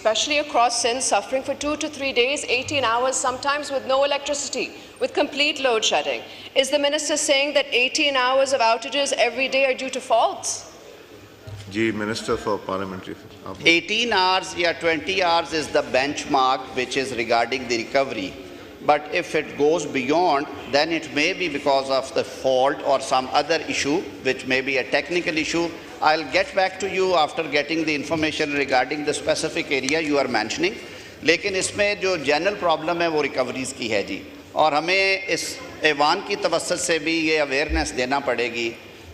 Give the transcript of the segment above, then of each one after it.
especially across Sindh, suffering for 2 to 3 days, 18 hours, sometimes with no electricity, with complete load shedding. Is the minister saying that 18 hours of outages every day are due to faults? Ji, Minister for Parliamentary. 18 hours or 20 hours is the benchmark which is regarding the recovery. But if it goes beyond, then it may be because of the fault or some other issue, which may be a technical issue. I'll get back to you after getting the information regarding the specific area you are mentioning. लेकिन इसमें जो general problem है वो रिकवरीज़ की है जी, और हमें इस ऐवान की तवस्सुत से भी ये अवेयरनेस देना पड़ेगी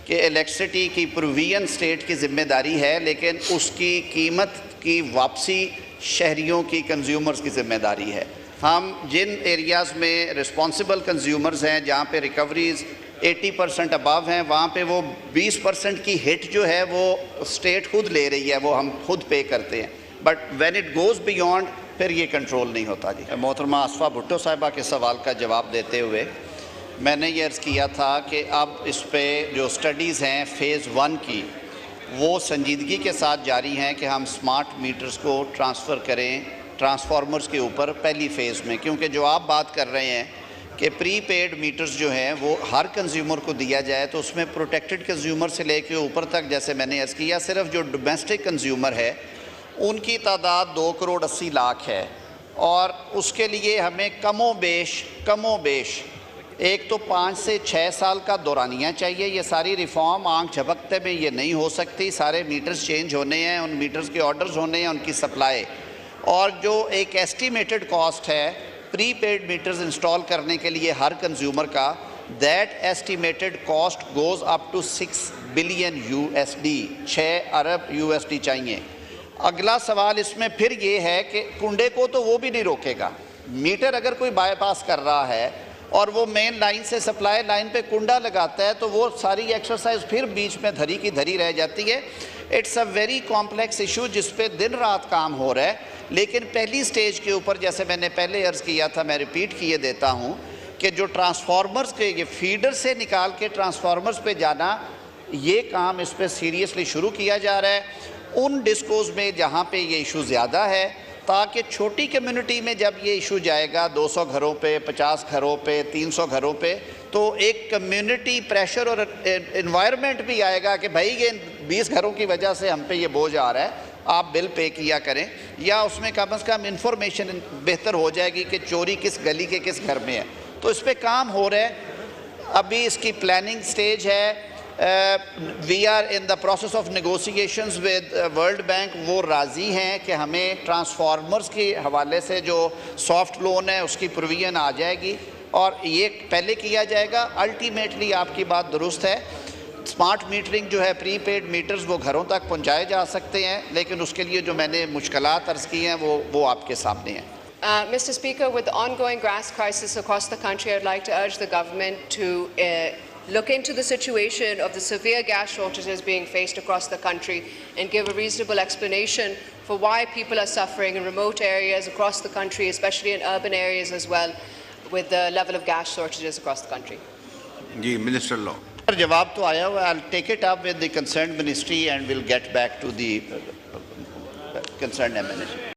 कि इलेक्ट्रिसिटी की प्रोविजन स्टेट की ज़िम्मेदारी है, लेकिन उसकी कीमत की वापसी शहरियों की कंज्यूमर्स की ज़िम्मेदारी है। हम जिन एरियाज़ में रिस्पॉन्सिबल कंज्यूमर्स हैं, जहाँ पे रिकवरीज़ 80% अबव हैं, वहाँ पे वो 20% की हिट जो है वो स्टेट खुद ले रही है, वो हम खुद पे करते हैं। But when it goes beyond फिर ये कंट्रोल नहीं होता जी। मोहतरमा आसफ़ा भुट्टो साहिबा के सवाल का जवाब देते हुए मैंने ये अर्ज़ किया था कि अब इस पर जो स्टडीज़ हैं फ़ेज़ 1 की, वो संजीदगी के साथ जारी हैं कि हम स्मार्ट मीटर्स को ट्रांसफ़र करें ट्रांसफार्मर्स के ऊपर पहली फ़ेज़ में, क्योंकि जो आप बात कर रहे हैं कि प्रीपेड मीटर्स जो हैं वो हर कंज्यूमर को दिया जाए, तो उसमें प्रोटेक्टेड कंज्यूमर से लेके ऊपर तक, जैसे मैंने अर्ज़ किया, सिर्फ जो डोमेस्टिक कंज्यूमर है उनकी तादाद 2 करोड़ 80 लाख है, और उसके लिए हमें कमो बेश एक तो 5 से 6 साल का दौरानिया चाहिए। ये सारी रिफॉर्म आंख झपकते में ये नहीं हो सकती, सारे मीटर्स चेंज होने हैं, उन मीटर्स के ऑर्डर्स होने हैं, उनकी सप्लाई, और जो एक एस्टिमेटेड कॉस्ट है प्रीपेड मीटर्स इंस्टॉल करने के लिए हर कंज्यूमर का, that estimated cost goes up to 6 billion USD, 6 अरब USD चाहिए। अगला सवाल इसमें फिर ये है कि कुंडे को तो वो भी नहीं रोकेगा। मीटर अगर कोई बाईपास कर रहा है और वो मेन लाइन से सप्लाई लाइन पे कुंडा लगाता है, तो वो सारी एक्सरसाइज फिर बीच में धरी की धरी रह जाती है। It's a very complex issue जिस पे दिन रात काम हो रहा है, लेकिन पहली स्टेज के ऊपर, जैसे मैंने पहले अर्ज़ किया था, मैं रिपीट किए देता हूँ कि जो ट्रांसफार्मर्स के ये फीडर से निकाल के ट्रांसफार्मर्स पे जाना, ये काम इस पर सीरियसली शुरू किया जा रहा है उन डिस्कोज़ में जहाँ पे ये इशू ज़्यादा है, ताकि छोटी कम्युनिटी में जब ये इशू जाएगा 200 घरों पे, 50 घरों पे, 300 घरों पे, तो एक कम्युनिटी प्रेशर और इन्वायरमेंट भी आएगा कि भाई ये 20 घरों की वजह से हम पे ये बोझ आ रहा है, आप बिल पे किया करें, या उसमें कम से कम इंफॉर्मेशन बेहतर हो जाएगी कि चोरी किस गली के किस घर में है। तो इस पर काम हो रहा है, अभी इसकी प्लानिंग स्टेज है। We are in the process of negotiations with World Bank. वो राज़ी हैं कि हमें ट्रांसफार्मर्स के हवाले से जो सॉफ्ट लोन है उसकी प्रोविजन आ जाएगी, और ये पहले किया जाएगा। अल्टीमेटली आपकी बात दुरुस्त है, स्मार्ट मीटरिंग जो है, प्रीपेड मीटर्स वो घरों तक पहुंचाए जा सकते हैं, लेकिन उसके लिए जो मैंने मुश्किलात अर्ज़ की हैं वो आपके सामने हैं। Mr. Speaker, with the ongoing gas crisis across the country, I'd like to urge the government to look into the situation of the severe gas shortages being faced across the country and give a reasonable explanation for why people are suffering in remote areas across the country, especially in urban areas as well, with the level of gas shortages across the country. Ji, Minister Law. जवाब तो आया हुआ, I'll take it up with the concerned ministry and we'll get back to the concerned MNA.